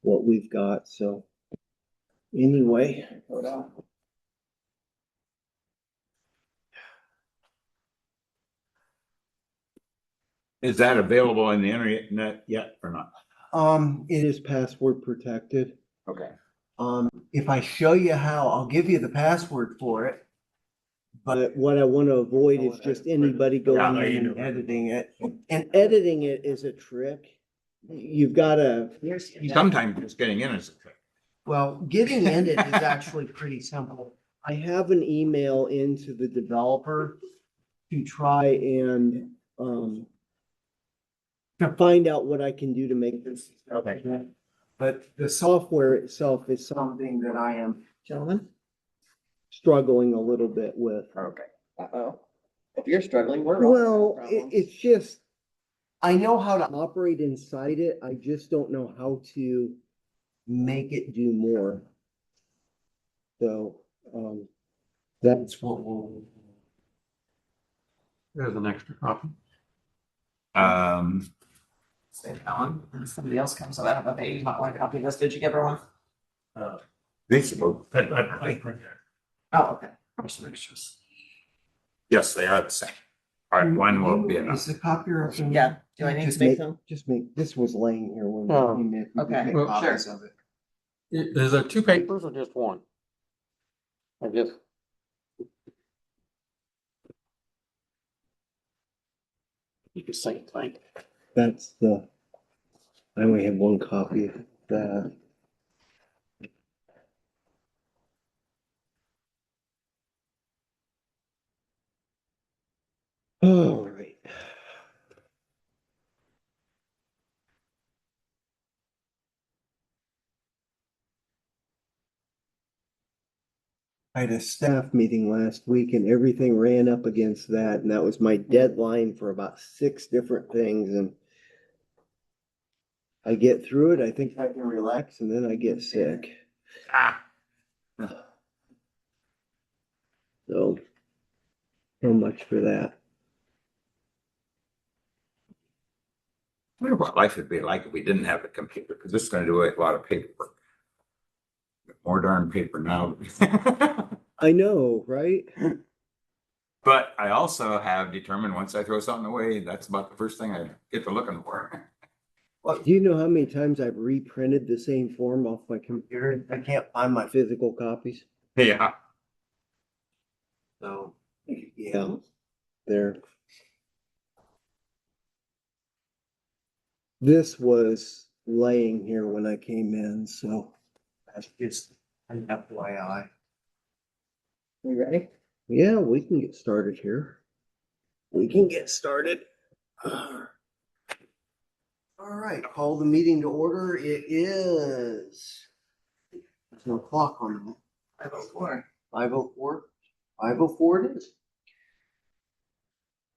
what we've got, so. Anyway. Is that available on the internet yet or not? It is password protected. Okay. If I show you how, I'll give you the password for it. But what I want to avoid is just anybody going in and editing it. And editing it is a trick. You've got to. Sometimes just getting in is a trick. Well, getting in it is actually pretty simple. I have an email into the developer to try and, to find out what I can do to make this. Okay. But the software itself is something that I am, gentlemen, struggling a little bit with. Okay. Uh-oh. If you're struggling, we're all Well, having problems. it's just, I know how to operate inside it. I just don't know how to make it do more. So, that's what we'll. There's an extra copy. Save that one. And somebody else comes up. I don't know if you might want to copy this. Did you give her one? These are both. Oh, okay. Some extras. Yes, they are the same. All right, one will be enough. Is the copier? Yeah. Do I need Just to make make, some? just make, this was laying here when Oh. we came in. Okay, Just make well, copies of it. Is there two papers or just one? I just. You could say thing. That's the, I only have one copy of that. All right. I had a staff meeting last week and everything ran up against that, and that was my deadline for about 6 different things, and I get through it, I think I can relax, and then I get sick. Ah, So, so much for that. I wonder what life would be like if we didn't have the computer, because this is going to do a lot of paperwork. More darn paper now. I know, right? But I also have determined once I throw something away, that's about the first thing I get to looking for. Well, do you know how many times I've reprinted the same form off my computer? I can't find my physical copies. Yeah. So, yeah, there. This was laying here when I came in, so that's just an FYI. You ready? Yeah, we can get started here. We can get started. All right, call the meeting to order. It is 2:00 on that. 504. 5:04. 5:04 it is.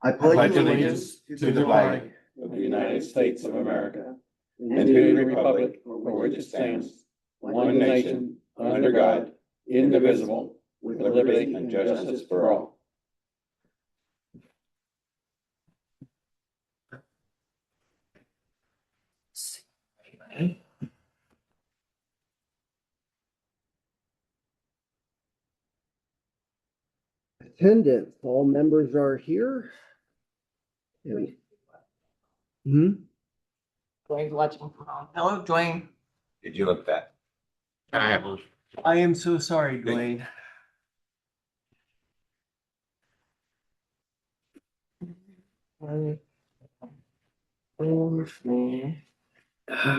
I Pledge allegiance to the flag of the United States of America and to the republic for which it stands, one nation, under God, indivisible, with liberty and justice for all. Attendance, all members are here. Hmm? Dwayne's watching from home. Hello, Dwayne. Did you look that? I have. I am so sorry, Dwayne.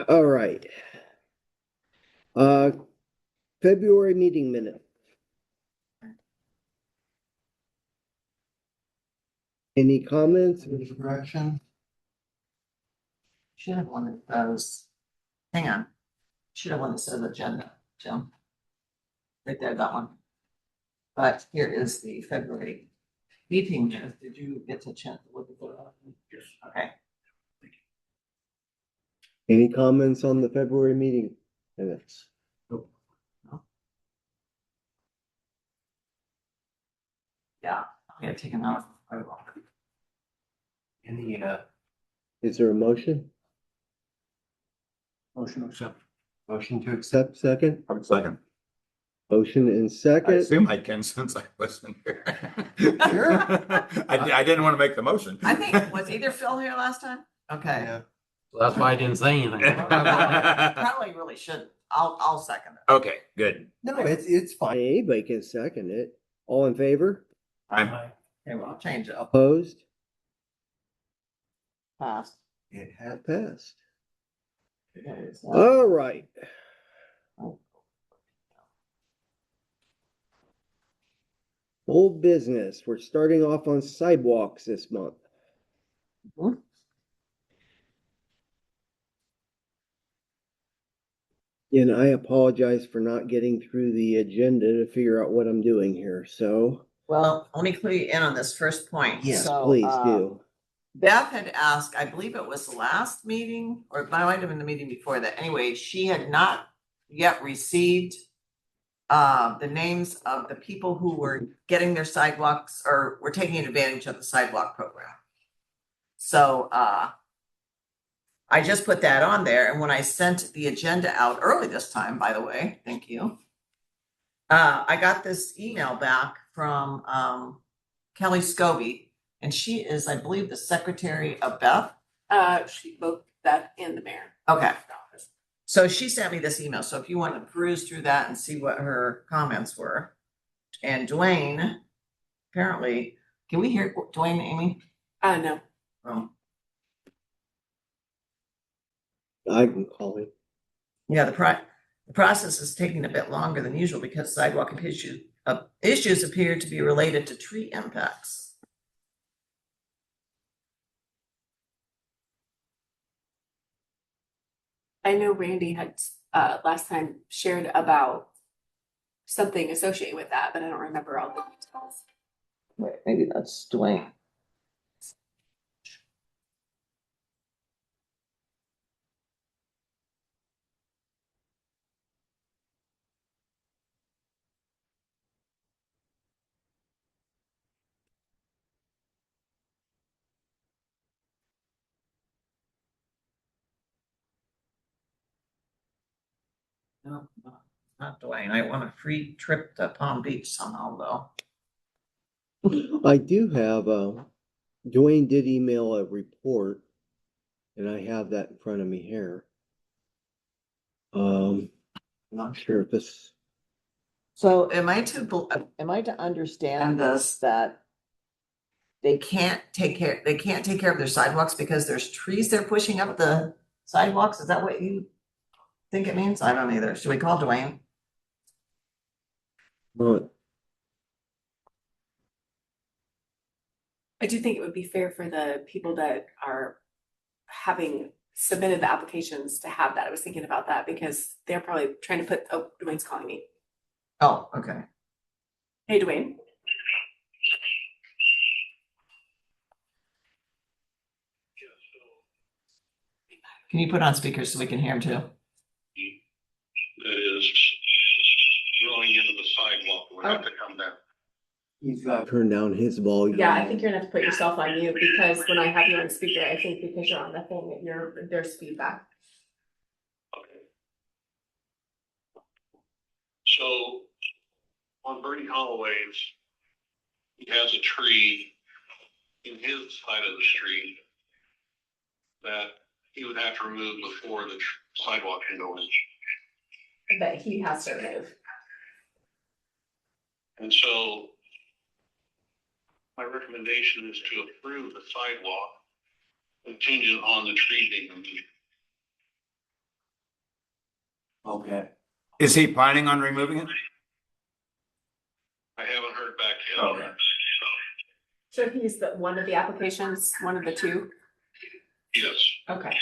All right. February meeting minute. Any comments, any correction? Should have one that says, hang on. Should have one that says agenda, Jim. Right there, that one. But here is the February meeting minutes. Did you get a chance to look at that? Yes. Okay. Any comments on the February meeting minutes? Yeah, I'm gonna take them out. Any, is there a motion? Motion to accept. Motion to accept, second. I'm second. Motion and I second. assume I can since I wasn't here. Sure. I didn't want to make the motion. I think, was either Phil here last time? Okay. Yeah. That's why I didn't say anything. Probably really shouldn't. I'll second it. Okay, good. No, it's fine. Anybody can second it. All in favor? I'm, Okay, well, I'll change it. I'll Opposed? pass. It had passed. There's that. All right. Old business. We're starting off on sidewalks this month. Mhm. And I apologize for not getting through the agenda to figure out what I'm doing here. So, Well, let me clue you in on this first point. yes, So, please do. Beth had asked, I believe it was the last meeting, or it might have been the meeting before that. Anyway, she had not yet received the names of the people who were getting their sidewalks or were taking advantage of the sidewalk program. So I just put that on there, and when I sent the agenda out early this time, by the way, thank you. I got this email back from Kelly Scobie, and she is, I believe, the secretary of Beth. She both Beth and the mayor. Okay. So she sent me this email. So if you want to peruse through that and see what her comments were. And Dwayne, apparently, can we hear Dwayne, Amy? No. Oh, I can call him. yeah, the process is taking a bit longer than usual because sidewalk issues appear to be related to tree impacts. I know Randy had last time shared about something associated with that, but I don't remember all the details. Wait, maybe that's Dwayne. No, not Dwayne. I want a free trip to Palm Beach somehow, though. I do have, Dwayne did email a report, and I have that in front of me here. I'm not sure if this, So am I to understand this that they can't take care of their sidewalks because there's trees they're pushing up the sidewalks? Is that what you think it means? I don't either. Should we call Dwayne? well, I do think it would be fair for the people that are having submitted the applications to have that. I was thinking about that because they're probably trying to put, oh, Dwayne's calling me. Oh, okay. Hey, Dwayne. Can you put on speaker so we can hear him too? That is going into the sidewalk would have to come down. he's got to turn down his volume. Yeah, I think you're gonna have to put yourself on mute because when I have you on speaker, I think because you're on the thing, there's feedback. Okay. So on Bernie Holloway's, he has a tree in his side of the street that he would have to remove before the sidewalk can go in. That he has to remove. And so my recommendation is to approve the sidewalk contingent on the tree being removed. Okay. is he planning on removing it? I haven't heard back yet. Okay. So he's the one of the applications, one of the two? Yes. Okay.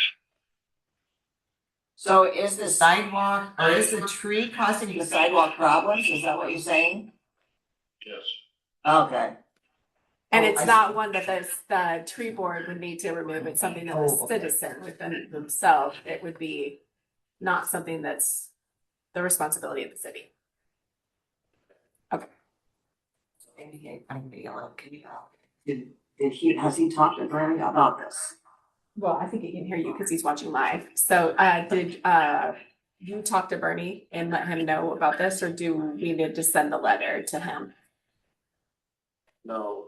So is the sidewalk or is the tree causing the sidewalk problems? Is that what you're saying? Yes. Okay. And Oh, it's I not one that the tree board would need to remove, it's something that the Oh, okay. citizen within themselves, it would be not something that's the responsibility of the city. Did he, has he talked to Bernie about this? Well, I think he can hear you because he's watching live. So, did, you talk to Bernie and let him know about this, or do we need to send the letter to him? No,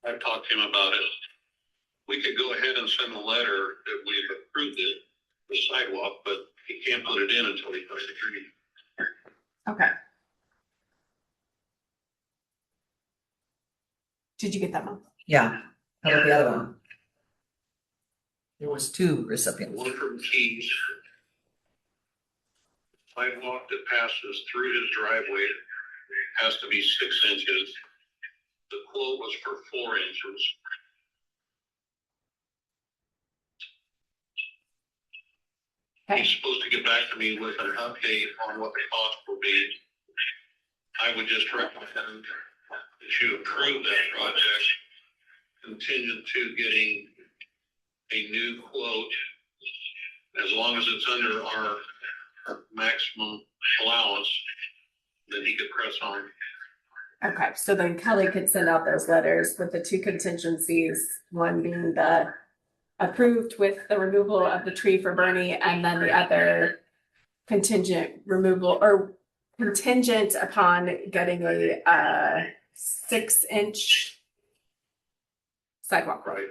I've talked to him about it. We could go ahead and send a letter that we've approved it, the sidewalk, but he can't put it in until he puts the tree. Okay. Did you get that one? Yeah, how about the other one? There was two recipients. One from Keys. Sidewalk that passes through his driveway has to be 6 inches. The quote was for 4 inches. Okay. He's supposed to get back to me with an update on what the cost will be. I would just recommend that you approve that project contingent to getting a new quote, as long as it's under our maximum allowance, then he could press on. Okay, so then Kelly could send out those letters with the two contingencies, one being the approved with the removal of the tree for Bernie, and then the other contingent removal or contingent upon getting a 6-inch sidewalk. Right.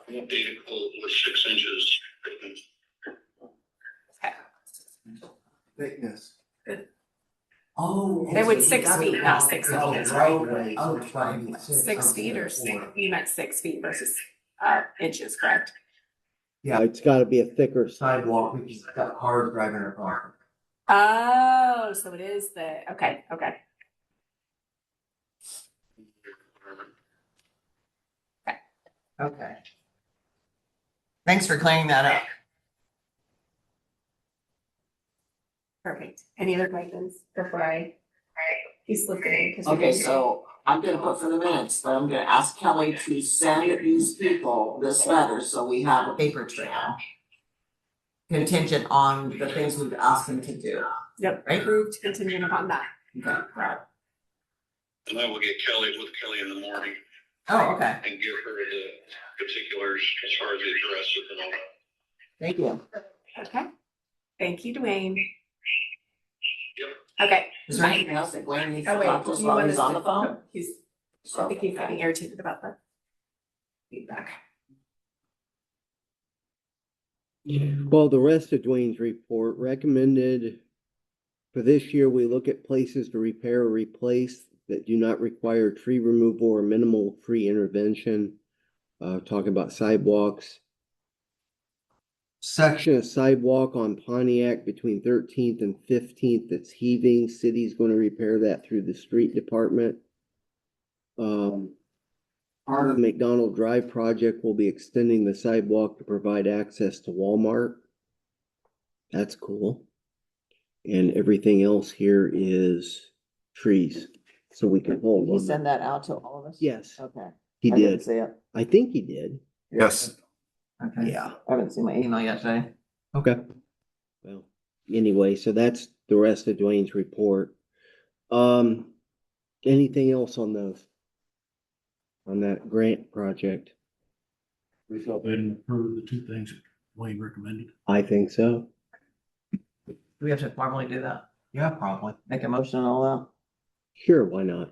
The updated quote was 6 inches. Okay. Thickness. Good. Oh. They would 6 feet, not 6 Oh, inches. driveway. Oh, it's right. 6 feet or you meant 6 feet versus inches, correct? Yeah, it's gotta be a thicker sidewalk because it's got cars driving across. Oh, so it is okay. Okay. Thanks for clearing that up. Perfect. Any other questions before he's looking? Okay, so I'm gonna put for the minutes, but I'm gonna ask Kelly to send these people this letter so we have a Paper trail. Contingent on the things we've asked them to do. Yep, Right? approved contingent upon that. Okay. Right. And I will get Kelly with Kelly in the morning Oh, okay. and give her the particulars as far as the addresses and all that. Thank you. Okay. Thank you, Dwayne. Yep. Okay. Is there anything else that Glenn needs to Oh, wait. talk to us do you while want he's us on to- the phone? I So, think he's getting irritated about the feedback. Well, the rest of Dwayne's report recommended for this year, we look at places to repair or replace that do not require tree removal or minimal tree intervention. Talking about sidewalks. Section of sidewalk on Pontiac between 13th and 15th that's heaving. City's going to repair that through the street department. Part of the McDonald Drive project will be extending the sidewalk to provide access to Walmart. That's cool. And everything else here is trees, so we can hold Did you on. send that out to all of us? Yes, Okay. he I didn't did. see it. I think he did. Yes. Okay. Yeah. I haven't seen my email yet today. Okay. Well, anyway, so that's the rest of Dwayne's report. Anything else on those? On that grant project? We felt they didn't approve the two things that Wayne recommended. I think so. Do we have to formally do that? Yeah, probably. Make a motion and all that? Sure, why not?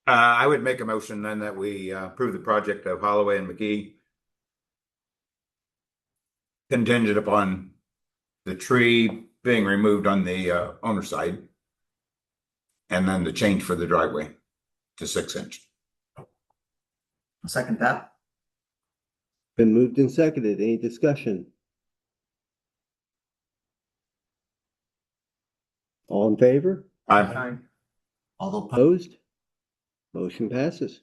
I would make a motion then that we approve the project of Holloway and McGee contingent upon the tree being removed on the owner side and then the change for the driveway to 6 inch. I'll second that. Been moved and seconded. Any discussion? All in favor? I All opposed? Motion passes.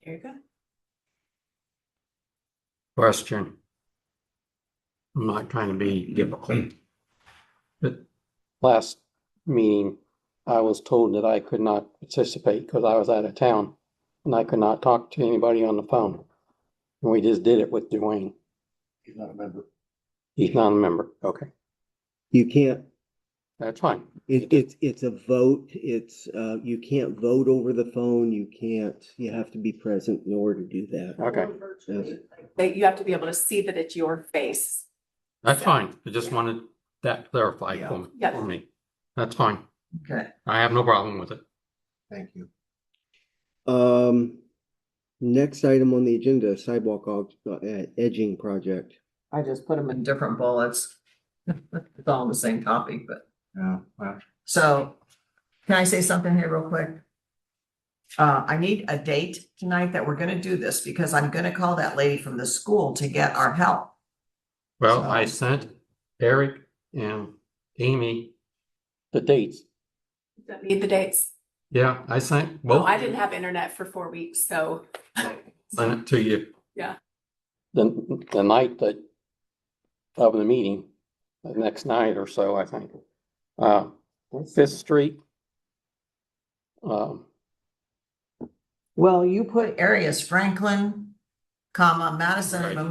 There you go. Question. I'm not trying to be difficult. But last meeting, I was told that I could not participate because I was out of town and I could not talk to anybody on the phone. And we just did it with Dwayne. he's not a member. He's not a member. Okay. You can't That's fine. It's a vote. It's, you can't vote over the phone. You have to be present in order to do that. Okay, That you have to be able to see that it's your face. that's fine. I just wanted that clarified Yeah. for me. That's fine. Okay. I have no problem with it. Thank you. Next item on the agenda, sidewalk edging project. I just put them in different bullets. It's all the same topic, but. Oh, wow. So, can I say something here real quick? I need a date tonight that we're gonna do this, because I'm gonna call that lady from the school to get our help. Well, So- I sent Eric and Amy the dates. Does that need the dates? Yeah, I sent Oh, both. I didn't have internet for 4 weeks, so. Sent it to you. Yeah. The night that of the meeting, the next night or so, I think. Fifth Street. Well, you put areas Franklin, Madison and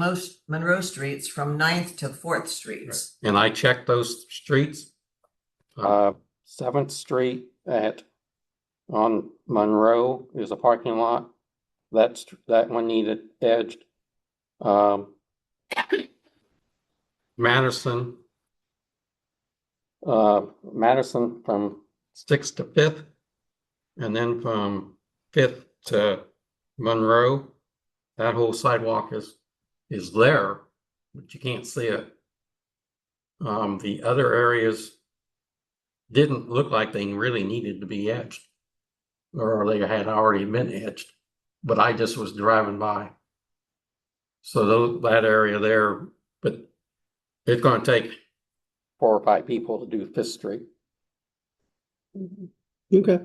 Monroe Streets from 9th to 4th Streets. And I checked those streets. 7th Street on Monroe is a parking lot. That one needed edged. Madison from 6th to 5th, and then from 5th to Monroe, that whole sidewalk is there, but you can't see it. The other areas didn't look like they really needed to be edged, or they had already been edged, but I just was driving by. So that area there, but it's going to take 4 or 5 people to do Fifth Street. Okay. I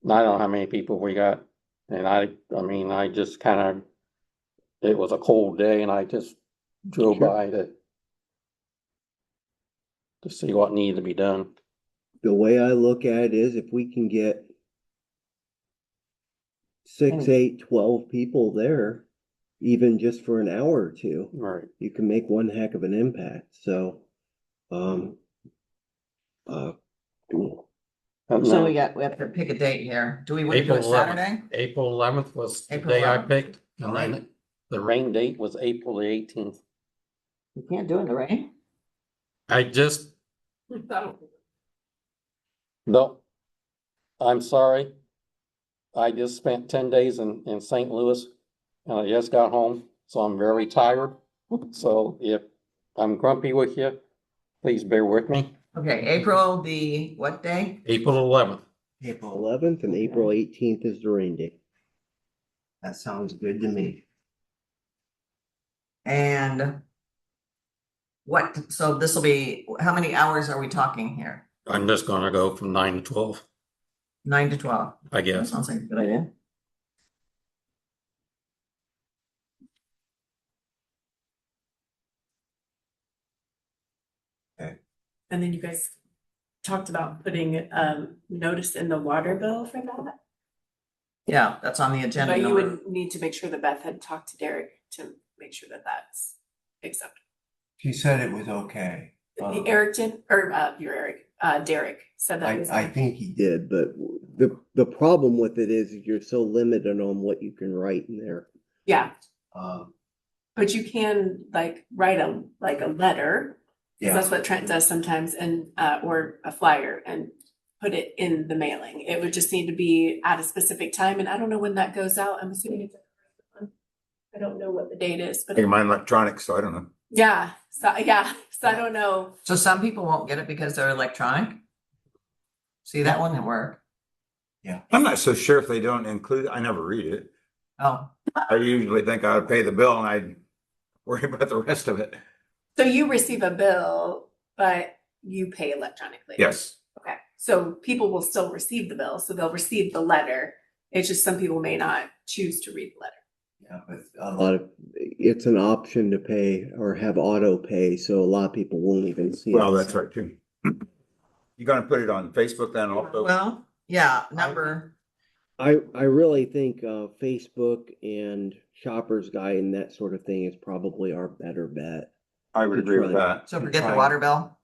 don't know how many people we got, and I mean, I just kind of, it was a cold day, and I just drove Sure. by to see what needed to be done. The way I look at it is if we can get 6, 8, 12 people there, even just for an hour or two, Right. you can make one heck of an impact. So, So we have to pick a date here. Do we want to do it Saturday? April 11th was the April day I 11th. picked, and then the rain date was April the 18th. We can't do it in the rain? I just, no, I'm sorry. I just spent 10 days in St. Louis, and I just got home, so I'm very tired. So if I'm grumpy with you, please bear with me. Okay, April the what day? April 11th. April 11th and April 18th is the rain date. That sounds good to me. And so this will be, how many hours are we talking here? I'm just gonna go from 9 to 12, 9 to 12. I That guess. sounds like a good idea. And then you guys talked about putting notice in the water bill for that. Yeah, that's on the agenda. But you number. would need to make sure that Beth had talked to Derek to make sure that that's acceptable. She said it was okay. Eric did, or Derek said that. I think he did, but the problem with it is you're so limited on what you can write in there. Yeah, Um, but you can like write a letter. 'Cause Yeah. that's what Trent does sometimes, and or a flyer and put it in the mailing. It would just need to be at a specific time, and I don't know when that goes out. I'm assuming it's. I don't know what the date is, I but think mine electronic, so I don't know. yeah, so I don't know. So some people won't get it because they're electronic. See, that wouldn't work. I'm not so sure if they don't include, I never read it. Oh, I usually think I would pay the bill and I'd worry about the rest of it. So you receive a bill, but you pay electronically. Yes. Okay, so people will still receive the bill, so they'll receive the letter. It's just some people may not choose to read the letter. Yeah, but a lot of, it's an option to pay or have auto pay, so a lot of people won't even see it. Well, that's right too. You gonna put it on Facebook then also? well, yeah, number. I really think Facebook and Shopper's Guide and that sort of thing is probably our better bet. I would agree with that. So forget the water bill.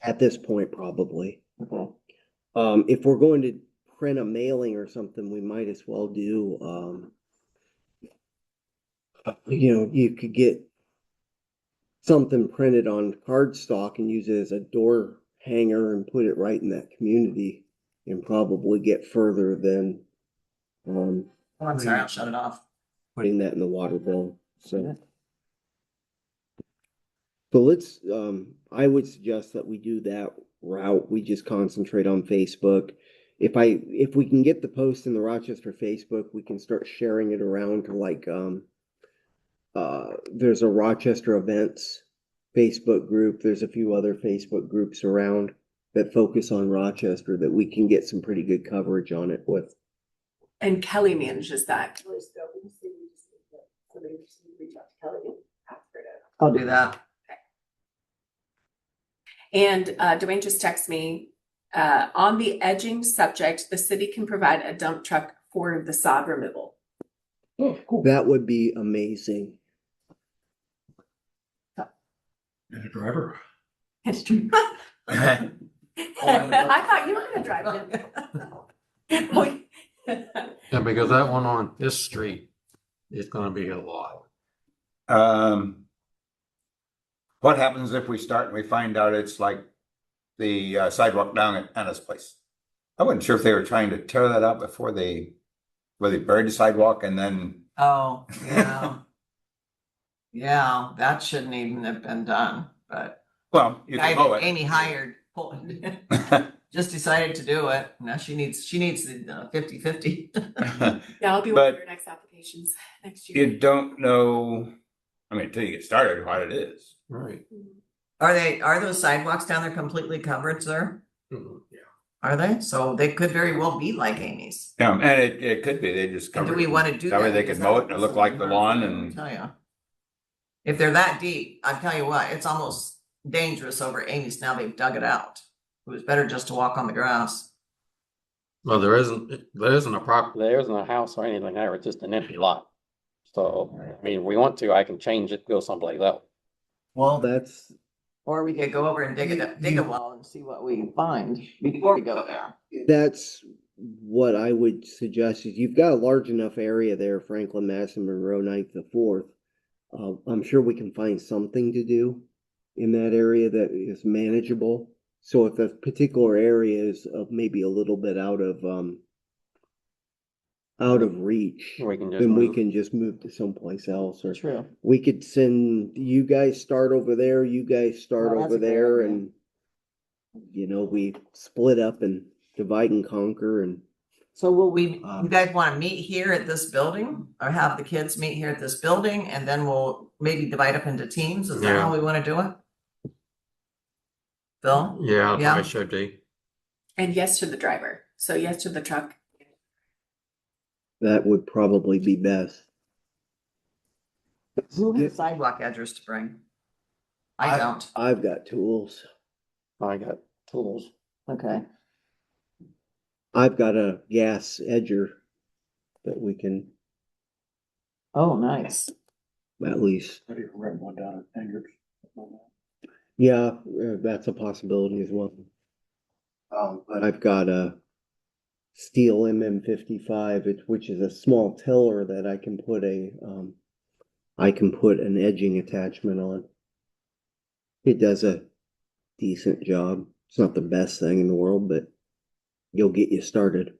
At this point, probably. Okay. If we're going to print a mailing or something, we might as well do, you could get something printed on cardstock and use it as a door hanger and put it right in that community and probably get further than, Oh, I'm sorry, I'll shut it off. putting that in the water bill, so. So let's, I would suggest that we do that route. We just concentrate on Facebook. If we can get the post in the Rochester Facebook, we can start sharing it around to like, there's a Rochester events Facebook group. There's a few other Facebook groups around that focus on Rochester that we can get some pretty good coverage on it with. And Kelly manages that. I'll do that. And Dwayne just texted me, on the edging subject, the city can provide a dump truck for the sod removal. Oh, cool. That would be amazing. And a driver. I thought you were gonna drive it. Yeah, because that one on this street is gonna be a lot. What happens if we start and we find out it's like the sidewalk down at Anna's place? I wasn't sure if they were trying to tear that out before where they buried the sidewalk and then. Oh, yeah. Yeah, that shouldn't even have been done, but Well, you guy can mow that it. Amy hired just decided to do it. Now she needs the 50/50. Yeah, I'll be one of But- your next applications next year. You don't know, I mean, until you get started, what it is. Right. Are those sidewalks down there completely covered, sir? Yeah. Are they? So they could very well be like Amy's. Yeah, and it could be, they just And cover do we it. want to do that? That way they Because could mow it and that it look like the lawn I'll and, tell you. If they're that deep, I tell you what, it's almost dangerous over Amy's now they've dug it out. It was better just to walk on the grass. Well, there isn't a proper, There isn't a house or anything there, it's just an empty lot. So, I mean, if we want to, I can change it, go someplace else. Well, That's, or we could go over and dig a well and see what we find before we go there. that's what I would suggest is you've got a large enough area there, Franklin, Madison, Monroe, 9th to 4th. I'm sure we can find something to do in that area that is manageable. So if a particular area is maybe a little bit out of reach, We can just then we move. can just move to someplace else, or True. we could send, you guys start over there, you guys start Well, that's over a great there, idea. and we split up and divide and conquer, and So will you guys want to meet here at this building or have the kids meet here at this building and then we'll maybe divide up into teams? Is that how we want to do it? Bill? yeah, Yeah. I should be. And yes to the driver. So yes to the truck. that would probably be best. Who has sidewalk edgers to bring? I don't. I've got tools. I got tools. Okay. I've got a gas edger that we can Oh, nice. at least, I didn't run one down at Fingers. yeah, that's a possibility as well. But I've got a steel MM55, which is a small tiller that I can put an edging attachment on. It does a decent job. It's not the best thing in the world, but you'll get you started.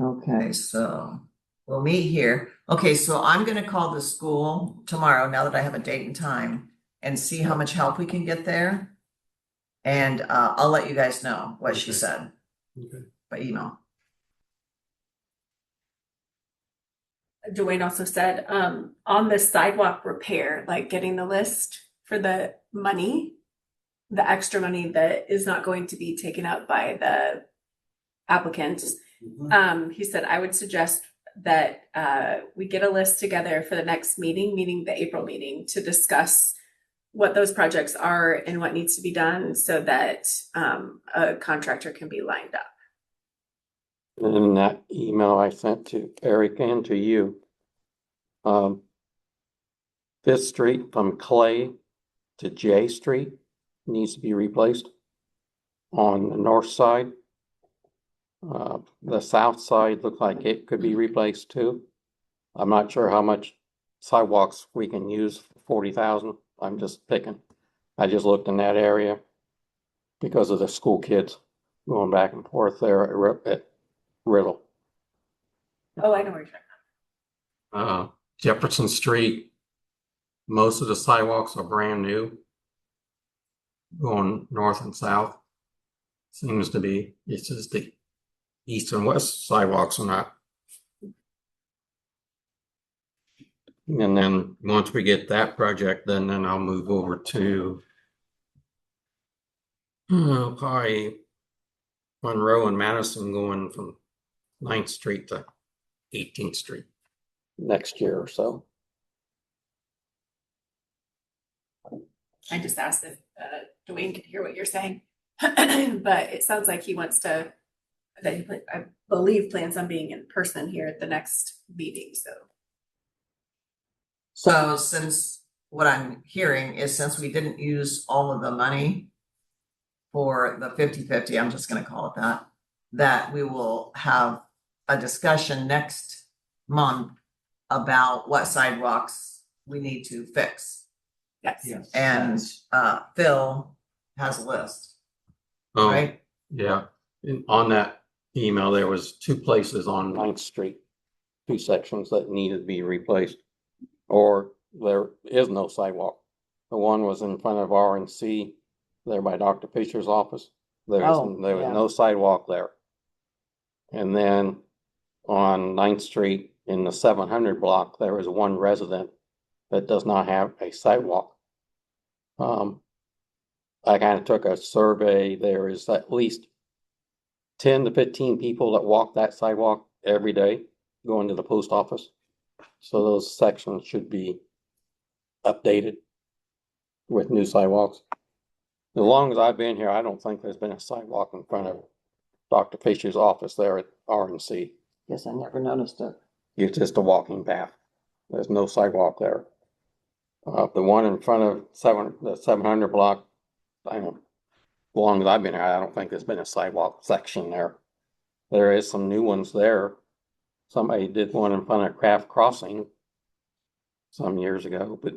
Okay, so we'll meet here. Okay, so I'm gonna call the school tomorrow, now that I have a date and time, and see how much help we can get there. And I'll let you guys know what she said Okay. by email. Dwayne also said, on the sidewalk repair, like getting the list for the money, the extra money that is not going to be taken up by the applicants. He said, I would suggest that we get a list together for the next meeting, meaning the April meeting, to discuss what those projects are and what needs to be done so that a contractor can be lined up. And in that email I sent to Eric and to you, Fifth Street from Clay to J Street needs to be replaced on the north side. The south side looked like it could be replaced too. I'm not sure how much sidewalks we can use for 40,000. I'm just picking. I just looked in that area because of the school kids going back and forth there at Riddle. Oh, I know where you're talking Jefferson Street, most of the sidewalks are brand new. Going north and south. Seems to be, it's just the east and west sidewalks are not. And then once we get that project, then I'll move over to probably Monroe and Madison going from 9th Street to 18th Street next year or so. I just asked if Dwayne could hear what you're saying, but it sounds like he wants to, that he, I believe, plans on being in person here at the next meeting, so. So since what I'm hearing is since we didn't use all of the money for the 50/50, I'm just gonna call it that we will have a discussion next month about what sidewalks we need to fix. Yes. And Phil has a list, Oh, right? yeah. On that email, there was 2 places on 9th Street, 2 sections that needed to be replaced. Or there is no sidewalk. The one was in front of R&C, there by Dr. Fisher's office. There was no sidewalk there. And then on 9th Street in the 700 block, there is one resident that does not have a sidewalk. I kind of took a survey. There is at least 10 to 15 people that walk that sidewalk every day going to the post office. So those sections should be updated with new sidewalks. As long as I've been here, I don't think there's been a sidewalk in front of Dr. Fisher's office there at R&C. Yes, I never noticed it. It's just a walking path. There's no sidewalk there. The one in front of the 700 block, I don't, as long as I've been here, I don't think there's been a sidewalk section there. There is some new ones there. Somebody did one in front of Craft Crossing some years ago, but.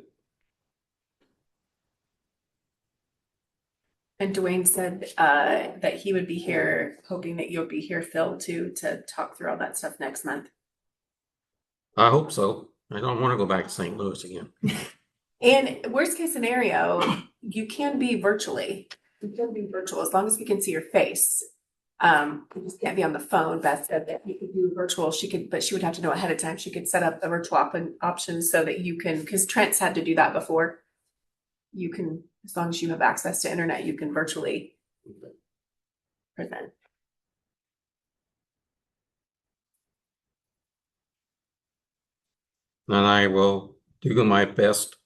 And Dwayne said that he would be here, hoping that you'll be here, Phil, too, to talk through all that stuff next month. I hope so. I don't want to go back to St. Louis again. And worst case scenario, you can be virtually. You can be virtual as long as we can see your face. You just can't be on the phone. Beth said that you could do virtual. She could, but she would have to know ahead of time. She could set up a virtual option so that you can, because Trent's had to do that before. You can, as long as you have access to internet, you can virtually present. And I will do my best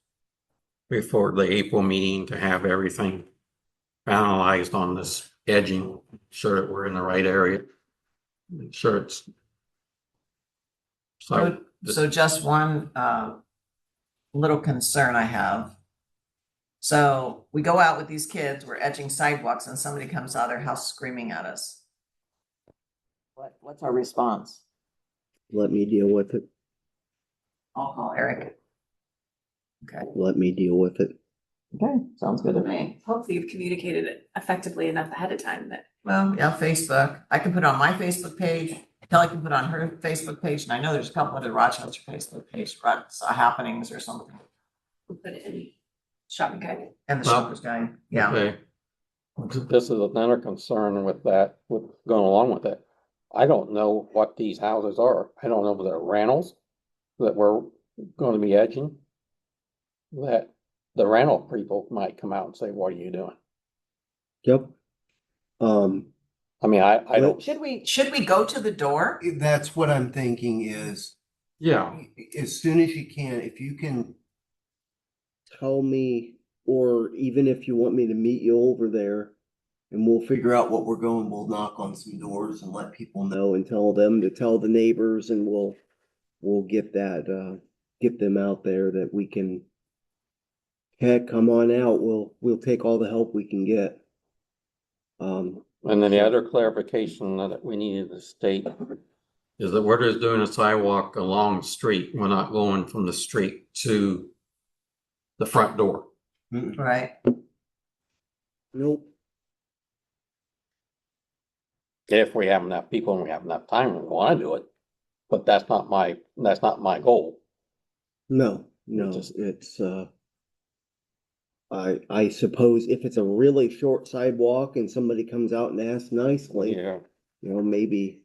before the April meeting to have everything finalized on this edging, sure that we're in the right area. Make sure it's. So just one little concern I have. So we go out with these kids, we're edging sidewalks, and somebody comes out of their house screaming at us. What's our response? Let me deal with it. I'll call Eric. Okay. Let me deal with it. Okay, sounds good to me. Hopefully you've communicated it effectively enough ahead of time that. Well, yeah, Facebook. I can put it on my Facebook page. Kelly can put it on her Facebook page, and I know there's a couple other Rochester Facebook page, happenings or something. We'll put it in shopping guide. And the Well, shopper's guide, yeah. Okay. This is another concern with that, with going along with it. I don't know what these houses are. I don't know if they're rentals that we're going to be edging. That the rental people might come out and say, "What are you doing?" Yep. I mean, I don't. Should we go to the door? That's what I'm thinking is, Yeah. as soon as you can, if you can tell me, or even if you want me to meet you over there and we'll figure out what we're going, we'll knock on some doors and let people know and tell them to tell the neighbors, and we'll get that, get them out there that we can heck, come on out. We'll take all the help we can get. And then the other clarification that we needed to state is that we're just doing a sidewalk along the street. We're not going from the street to the front door. Right. Nope. If we have enough people and we have enough time, we want to do it. But that's not my goal. No, it's, I suppose if it's a really short sidewalk and somebody comes out and asks nicely, Yeah. you know, maybe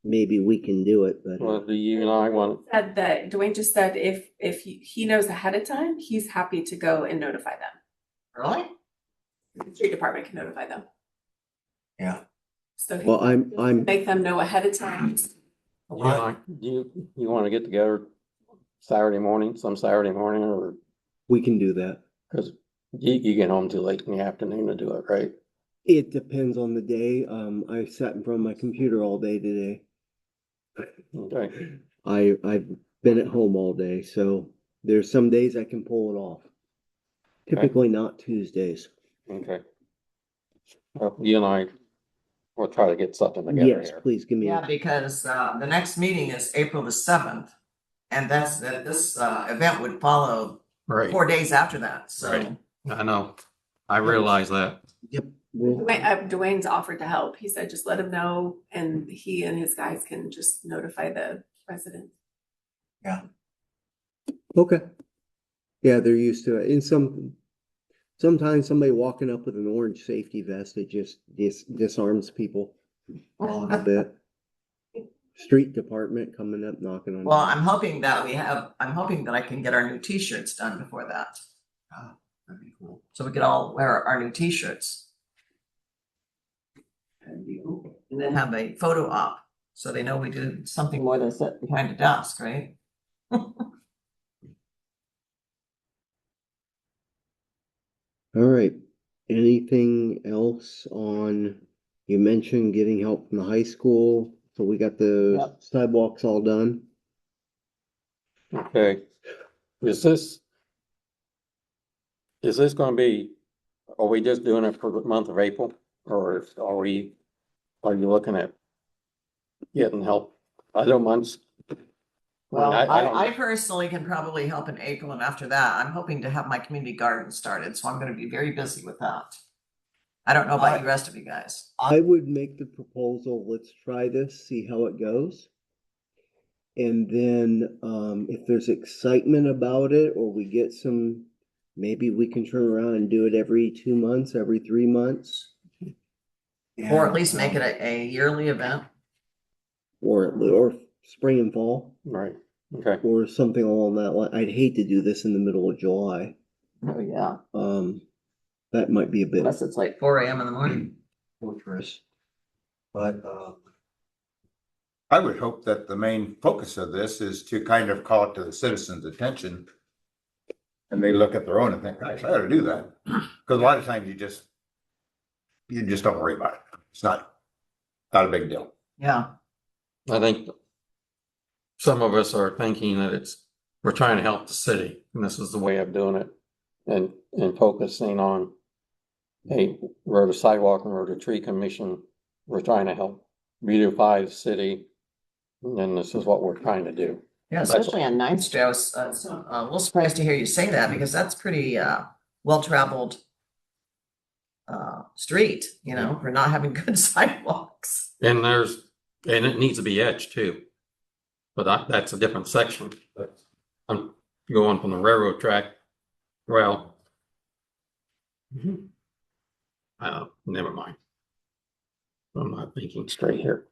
we can do it, but Well, do you and I want, Said that Dwayne just said if he knows ahead of time, he's happy to go and notify them. Really? The street department can notify them. Yeah. So he well, I'm, make them know ahead of time. you want to get together Saturday morning, some Saturday morning, or, we can do that. because you get home too late in the afternoon to do it, right? It depends on the day. I sat in front of my computer all day today. Okay. I've been at home all day, so there's some days I can pull it off. Typically not Tuesdays. Okay. Well, you and I will try to get something together Yes, here. please give me. Yeah, because the next meeting is April the 7th. And this event would follow Right. 4 days after that, so. Right. I know. I realize that. Yep. We'll, Dwayne's offered to help. He said just let him know and he and his guys can just notify the residents. okay. Yeah, they're used to it. And sometimes somebody walking up with an orange safety vest, it just disarms people a little bit. Street department coming up, knocking on. Well, I'm hoping that I can get our new t-shirts done before that. That'd be cool. So we could all wear our new t-shirts. And then have a photo op, so they know we did something more than sit behind a desk, right? All right. Anything else on, you mentioned getting help from the high school, so we got the Yep. sidewalks all done. Okay. Is this gonna be, are we just doing it for the month of April? Or are you looking at getting help other months? Well, I don't- I personally can probably help in April, and after that, I'm hoping to have my community garden started, so I'm gonna be very busy with that. I don't know about the rest of you guys. I would make the proposal, let's try this, see how it goes. And then, if there's excitement about it, or we get some, maybe we can turn around and do it every 2 months, every 3 months. Or at least make it a yearly event. Or spring and fall, Right, okay. or something along that line. I'd hate to do this in the middle of July. Oh, yeah. That might be a bit Unless it's like 4 a.m. in the morning. torturous. But, I would hope that the main focus of this is to kind of call it to the citizens' attention. And they look at their own and think, gosh, I ought to do that. Because a lot of times you just don't worry about it. It's not a big deal. Yeah. I think some of us are thinking that we're trying to help the city, and this is the way of doing it. And focusing on, hey, we're the sidewalk and we're the tree commission, we're trying to help beautify the city. And this is what we're trying to do. Yeah, especially on 9th Street. I was a little surprised to hear you say that, because that's pretty well-traveled street, you know, for not having good sidewalks. And it needs to be edged too. But that's a different section. But I'm going from the railroad track. Well, never mind. I'm not thinking straight here.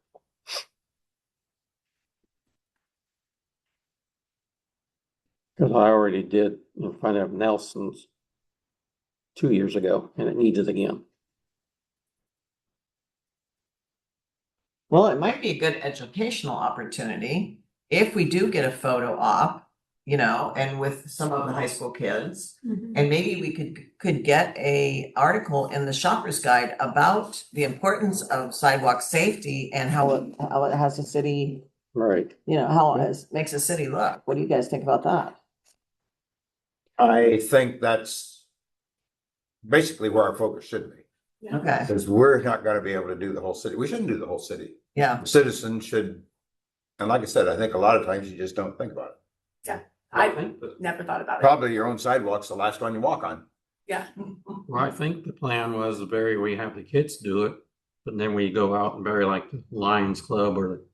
Because I already did in front of Nelson's 2 years ago, and it needs it again. Well, it might be a good educational opportunity if we do get a photo op, you know, and with some of the high school kids. And maybe we could get a article in the Shopper's Guide about the importance of sidewalk safety and how it has a city, Right. you know, how it makes a city look. What do you guys think about that? I think that's basically where our focus should be, Okay, because we're not gonna be able to do the whole city. We shouldn't do the whole city. yeah, Citizens should, and like I said, I think a lot of times you just don't think about it. I think that- never thought about it. Probably your own sidewalk's the last one you walk on. Yeah. Well, I think the plan was to bury, we have the kids do it, but then we go out and bury like the Lions Club or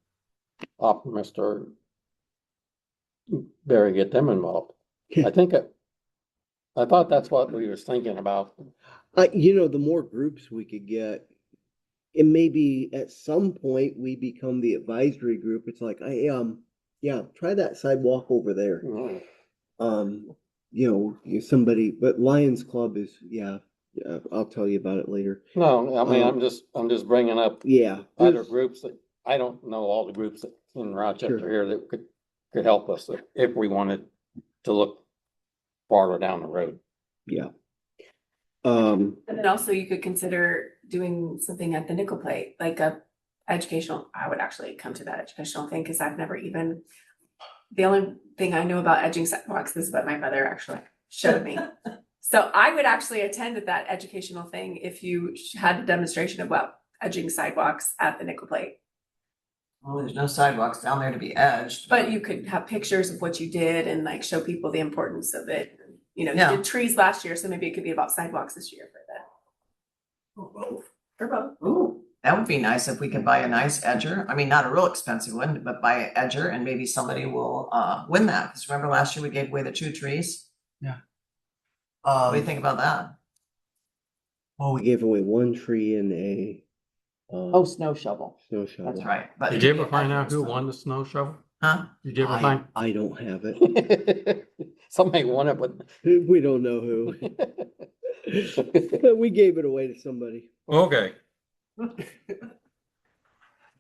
the Optimist or bury, get them involved. I think I thought that's what we was thinking about. The more groups we could get, and maybe at some point we become the advisory group. It's like, yeah, try that sidewalk over there. Somebody, but Lions Club is, yeah, I'll tell you about it later. No, I mean, I'm just bringing up Yeah. other groups that, I don't know all the groups that in Rochester Sure. here that could help us if we wanted to look farther down the road. Yeah. And then also you could consider doing something at the nickel plate, like a educational, I would actually come to that educational thing, because I've never even, the only thing I know about edging sidewalks is what my mother actually showed me. So I would actually attend that educational thing if you had a demonstration about edging sidewalks at the nickel plate. well, there's no sidewalks down there to be edged. But you could have pictures of what you did and like show people the importance of it. You Yeah. did trees last year, so maybe it could be about sidewalks this year for that. For both. Ooh, that would be nice if we could buy a nice edger. I mean, not a real expensive one, but buy an edger and maybe somebody will win that. Because remember last year we gave away the 2 trees? Yeah. What do you think about that? We gave away one tree and a Oh, snow shovel. snow shovel. That's right. But Did you ever find out who won the snow shovel? Huh? Did you ever find? I don't have it. Somebody won it, but. We don't know who. But we gave it away to somebody. Okay.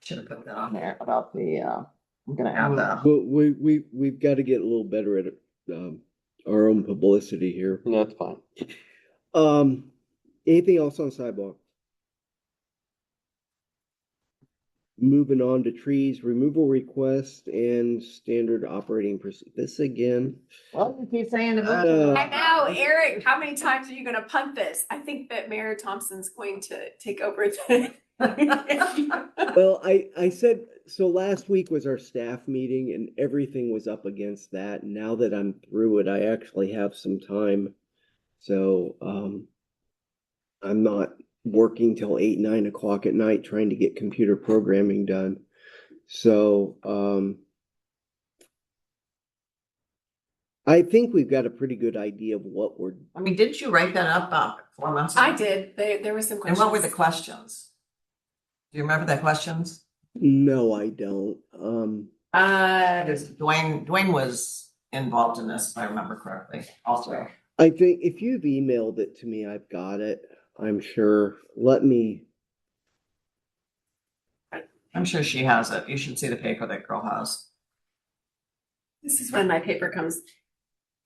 Should have put that on there about the, I'm gonna add that. Well, we've got to get a little better at our own publicity here. That's fine. Anything else on sidewalk? Moving on to trees, removal request and standard operating this again. Well, you keep saying to I know, Eric, how many times are you gonna punt this? I think that Mayor Thompson's going to take over the. Well, I said, so last week was our staff meeting and everything was up against that. Now that I'm through it, I actually have some time. So, I'm not working till 8, 9 o'clock at night trying to get computer programming done. So, I think we've got a pretty good idea of what we're. I mean, didn't you write that up 4 months ago? I did, there was some And questions. what were the questions? Do you remember the questions? No, I don't. Dwayne was involved in this, if I remember correctly, also. I think if you've emailed it to me, I've got it. I'm sure. I'm sure she has it. You should see the paper that girl has. This is when my paper comes.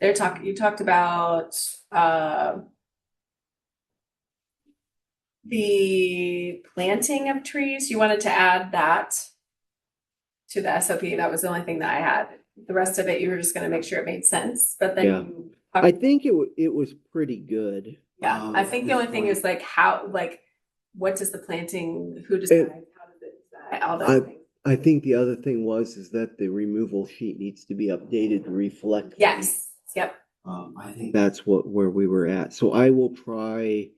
You talked about, the planting of trees. You wanted to add that to the SOP. That was the only thing that I had. The rest of it, you were just gonna make sure it made sense, but then. Yeah. I think it was pretty good. Yeah, I think the only thing is like what does the planting, who decides, how does it decide, all those things. I think the other thing is that the removal sheet needs to be updated to reflect. Yes, yep. I think that's where we were at. So I will try,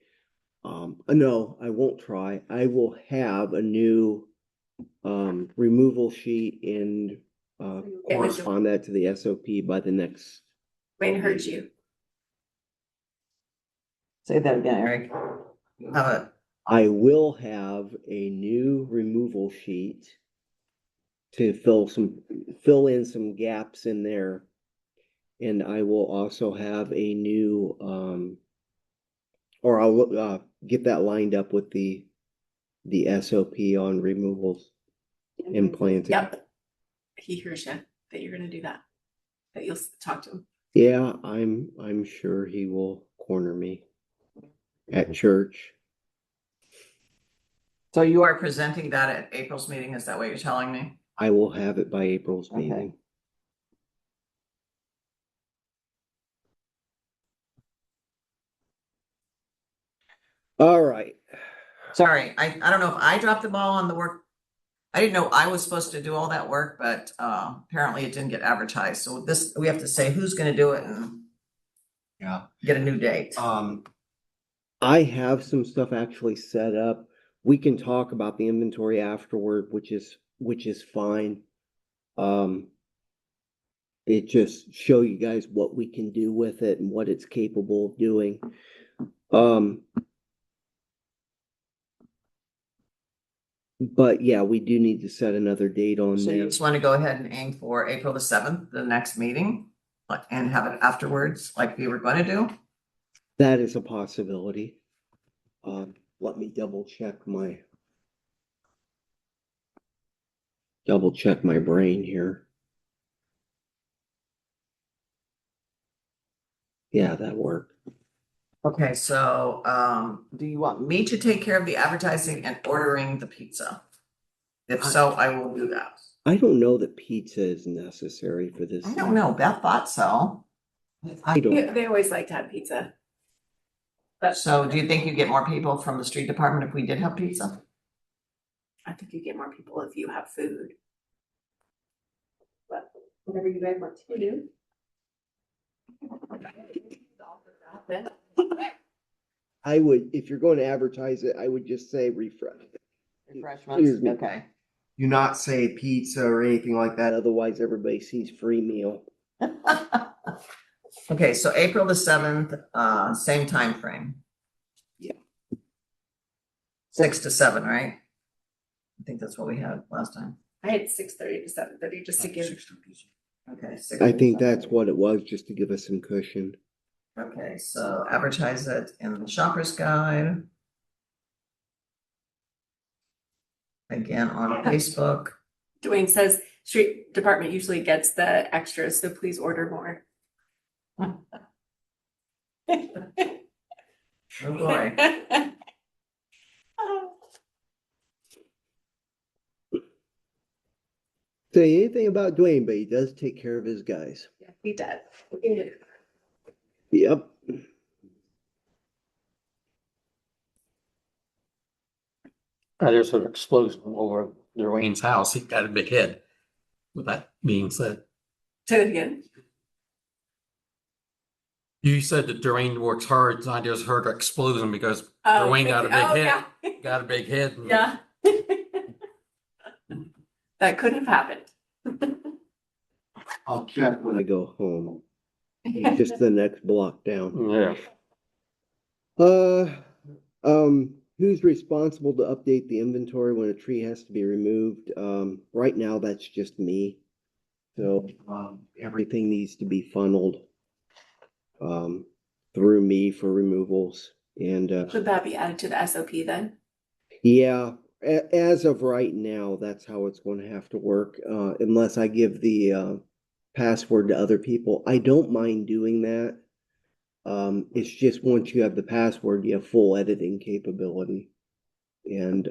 no, I won't try. I will have a new removal sheet and correspond that to the SOP by the next. Wayne heard you. Say that again, Eric. Have it. I will have a new removal sheet to fill in some gaps in there. And I will also have a new, or I'll get that lined up with the SOP on removals and planting. Yep. He hears you, that you're gonna do that, that you'll talk to him. Yeah, I'm sure he will corner me at church. So you are presenting that at April's meeting, is that what you're telling me? I will have it by April's meeting. All right. Sorry, I don't know if I dropped the ball on the work. I didn't know I was supposed to do all that work, but apparently it didn't get advertised. So this, we have to say who's gonna do it and Yeah. get a new date. I have some stuff actually set up. We can talk about the inventory afterward, which is fine. It just show you guys what we can do with it and what it's capable of doing. But yeah, we do need to set another date on So you there. just want to go ahead and aim for April the 7th, the next meeting, and have it afterwards, like we were gonna do? That is a possibility. Let me double check my brain here. Yeah, that worked. Okay, so do you want me to take care of the advertising and ordering the pizza? If so, I will do that. I don't know that pizza is necessary for this. I don't know, Beth thought so. I don't. They always like to have pizza. But So do you think you get more people from the street department if we did have pizza? I think you get more people if you have food. But whatever you guys want to do. I would, if you're going to advertise it, I would just say refresh. Refreshments, Excuse me. okay. Do not say pizza or anything like that, otherwise everybody sees free meal. Okay, so April the 7th, same time frame. Yeah. 6 to 7, right? I think that's what we had last time. I had 6:30 to 7:30 just to give. Okay. 6 I to think 7. that's what it was, just to give us some cushion. Okay, so advertise it in the shopper's guide. Again, on Facebook. Dwayne says street department usually gets the extras, so please order more. Oh boy. Say anything about Dwayne, but he does take care of his guys. Yeah, he does. Yep. There's an explosion over Dwayne's house. He got a big head. With that being said, Say it again. you said that Dwayne works hard. I just heard an explosion because Dwayne got a big head. Yeah. Got a big head. Yeah. That could have happened. I'll check when I go home. He's just the next block down. Yeah. Who's responsible to update the inventory when a tree has to be removed? Right now, that's just me. So, everything needs to be funneled, through me for removals. And, Should that be added to the SOP then? yeah, as of right now, that's how it's going to have to work, unless I give the, password to other people. I don't mind doing that. It's just once you have the password, you have full editing capability. And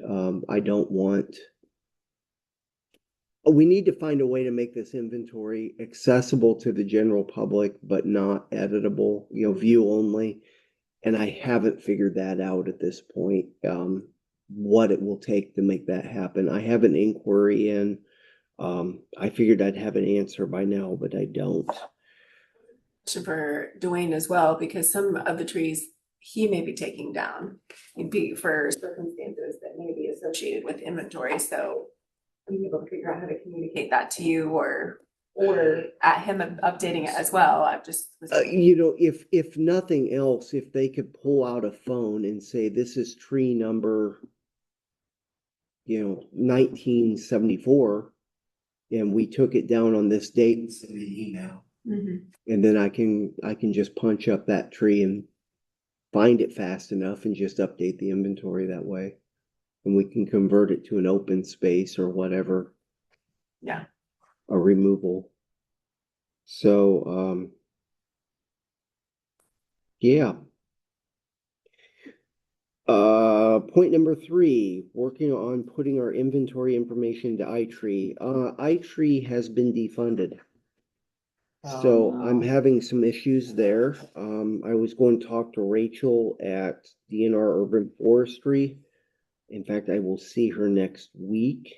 I don't want. We need to find a way to make this inventory accessible to the general public, but not editable, view only. And I haven't figured that out at this point, what it will take to make that happen. I have an inquiry in. I figured I'd have an answer by now, but I don't. For Dwayne as well, because some of the trees he may be taking down would be for circumstances that may be associated with inventory. So being able to figure out how to communicate that to you or at him updating it as well. I've just if nothing else, if they could pull out a phone and say this is tree number 1974, and we took it down on this date and send an email. Mhm. And then I can just punch up that tree and find it fast enough and just update the inventory that way. And we can convert it to an open space or whatever. Yeah. A removal. So, yeah. Point number 3, working on putting our inventory information to iTree. iTree has been defunded. So Oh, I'm no. having some issues there. I was going to talk to Rachel at DNR Urban Forestry. In fact, I will see her next week.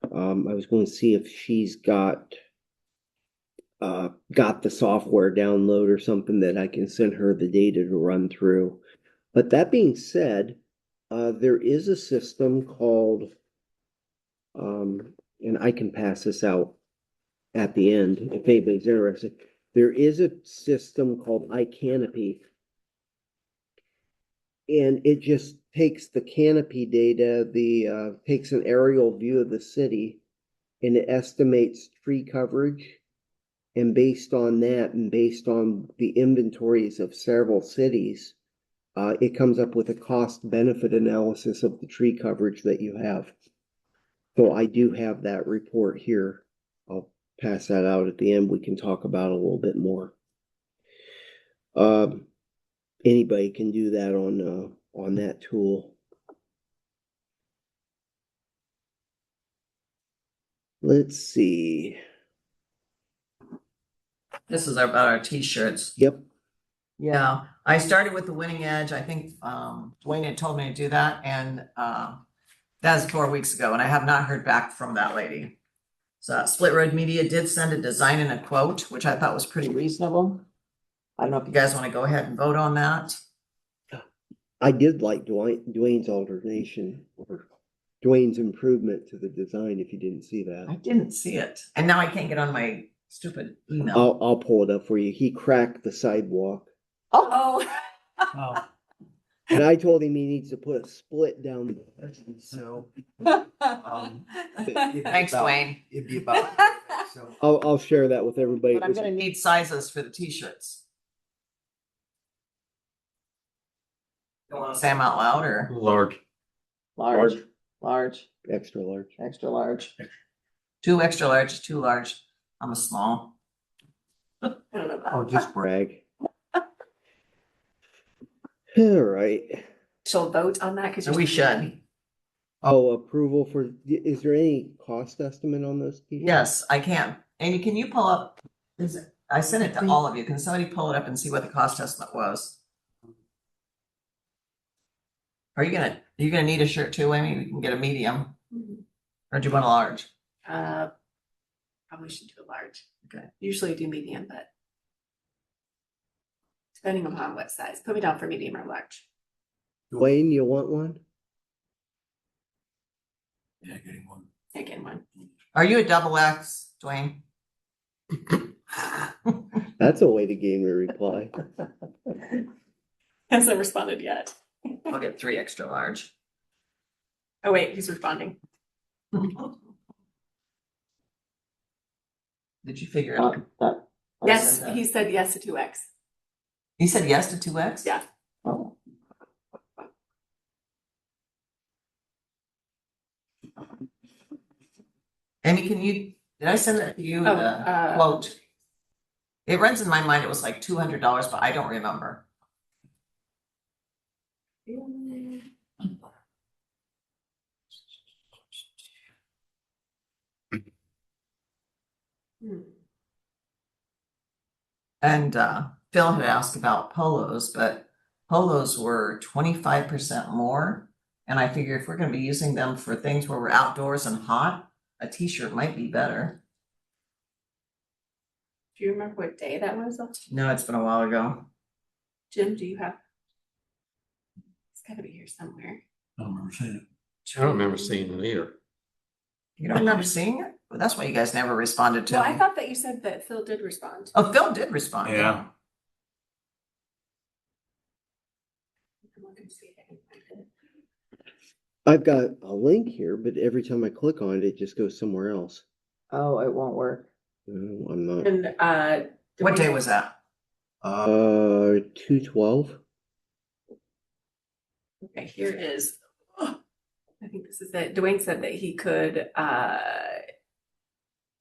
I was going to see if she's got the software download or something that I can send her the data to run through. But that being said, there is a system called, and I can pass this out at the end if anybody's interested. There is a system called iCanopy, and it just takes the canopy data, takes an aerial view of the city, and it estimates tree coverage. And based on that, and based on the inventories of several cities, it comes up with a cost benefit analysis of the tree coverage that you have. So I do have that report here. I'll pass that out at the end. We can talk about it a little bit more. Anybody can do that on that tool. Let's see. This is about our t-shirts. Yep. Yeah, I started with the winning edge. I think Dwayne had told me to do that, and that was 4 weeks ago, and I have not heard back from that lady. So Split Road Media did send a design and a quote, which I thought was pretty reasonable. I don't know if you guys want to go ahead and vote on that. I did like Dwayne's alternation or Dwayne's improvement to the design, if you didn't see I that. didn't see it, and now I can't get on my stupid email. I'll pull it up for you. He cracked the sidewalk. Oh, Oh, And I told him he needs to put a split down there. So thanks, Dwayne. it'd be about so I'll share that with everybody. But I'm gonna need sizes for the t-shirts. You want to say them out loud or? Large. Large, Extra large. extra large. 2 extra large, 2 large. I'm a small. I don't know about. I'll just brag. All right. She'll vote on that because We should. Oh, approval for, is there any cost estimate on those? t-shirts? Yes, I can. Amy, can you pull up? I sent it to all of you. Can somebody pull it up and see what the cost estimate was? Are you gonna need a shirt too, Amy? We can get a medium. Or do you want a large? Probably should do a large. Okay. Usually do medium, but depending upon what size, put me down for medium or large. Dwayne, you want one? yeah, getting one. Again, one. Are you a double X, Dwayne? That's a way to gain a reply. Hasn't responded yet. I'll get 3 extra large. Oh wait, he's responding. Did you figure it out? Yes, he said yes to 2X. He said yes to 2X? Yeah. Oh. Amy, did I send that to you, Oh, the quote? It runs in my mind, it was like $200, but I don't remember. And Phil had asked about polos, but polos were 25% more. And I figure if we're gonna be using them for things where we're outdoors and hot, a t-shirt might be better. Do you remember what day that was? No, it's been a while ago. Jim, do you have? It's gotta be here somewhere. I don't remember seeing it. I don't remember seeing it either. You don't remember seeing it? Well, that's why you guys never responded to Well, I me. thought that you said that Phil did respond. Oh, Phil did respond. Yeah. I'm looking to see if I can find it. I've got a link here, but every time I click on it, it just goes somewhere else. Oh, it won't work. No, I'm not. And What day was that? 2/12. Okay, here is. I think this is it. Dwayne said that he could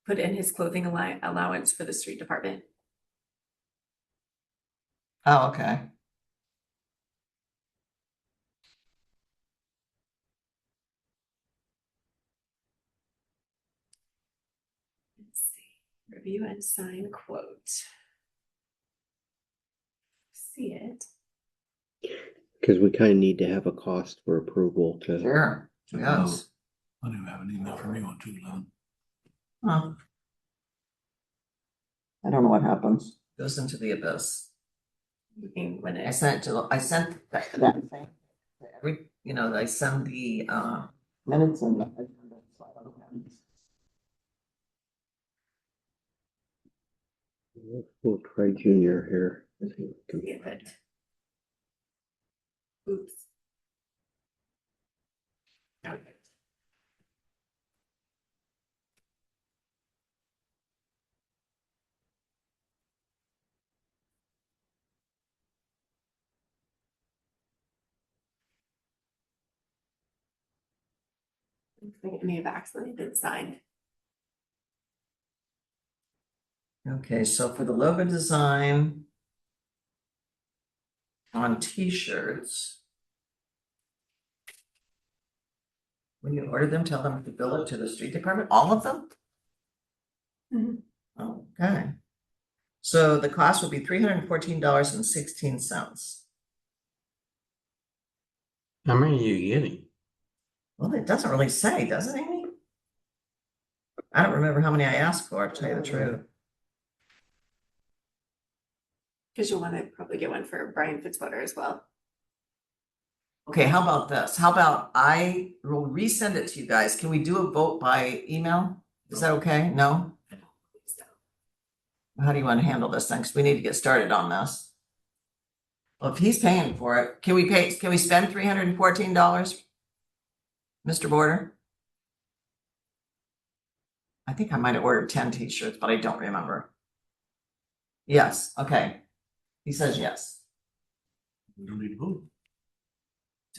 put in his clothing allowance for the street department. Oh, okay. Let's see. Review and sign quote. See it. Cause we kinda need to have a cost for approval to. Sure, yes. I don't even have an email from you on 2/11. Huh. I don't know what happens. Goes into the abyss. When I it, sent I sent that thing. I send the minutes and. We'll try Junior here. see it. Oops. Okay. I think it may have accidentally been signed. Okay, so for the logo design on t-shirts, when you order them, tell them to bill it to the street department, all of them? Mhm. Okay. So the cost will be $314.16. How many are you getting? Well, it doesn't really say, does it, Amy? I don't remember how many I asked for, to tell you the truth. Because you'll want to probably get one for Brian Fitzwater as well. Okay, how about this? How about I will resend it to you guys? Can we do a vote by email? Is that okay? No? How do you want to handle this thing? Because we need to get started on this. Well, if he's paying for it, can we spend $314? Mr. Border? I think I might have ordered 10 t-shirts, but I don't remember. Yes, okay. He says yes. We don't need to vote.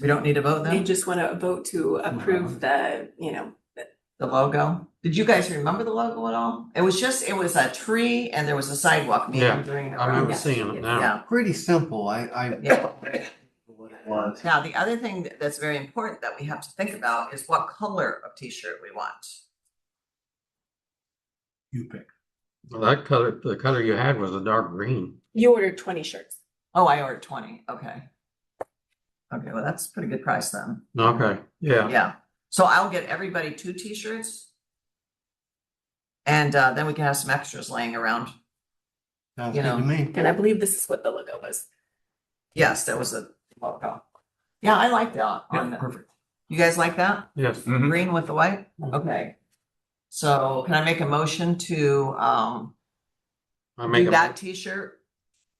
We don't need to vote They then? just want to vote to approve the logo. Did you guys remember the logo at all? It was a tree and there was a sidewalk Yeah, meandering I remember around. seeing it now. Yeah, Pretty simple. yeah. What it was. Now, the other thing that's very important that we have to think about is what color of t-shirt we want. You pick. Well, the color you had was a dark green. You ordered 20 shirts. Oh, I ordered 20. Okay. Okay, well, that's a pretty good price then. Okay, yeah. Yeah. So I'll get everybody 2 t-shirts. And then we can have some extras laying around. Sounds You good to know. me. And I believe this is what the logo was. Yes, that was a logo. Yeah, I like that. Yeah, perfect. You guys like that? Yes. Mhm. Green with the white? Okay. So can I make a motion to I do make that t-shirt?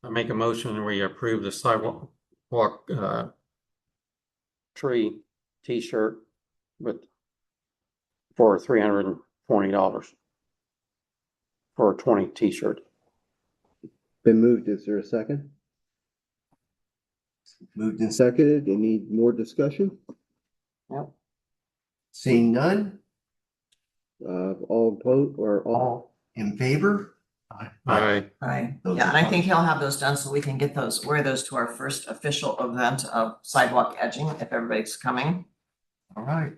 I make a motion and we approve the sidewalk tree t-shirt for $320 for a 20 t-shirt. Been moved. Is there a second? Moved and seconded. Any more discussion? Yep. Seeing none? All vote or all in favor? I Right. Those Yeah, are and I fine. think he'll have those done so we can get wear those to our first official event of sidewalk edging if everybody's coming. All right.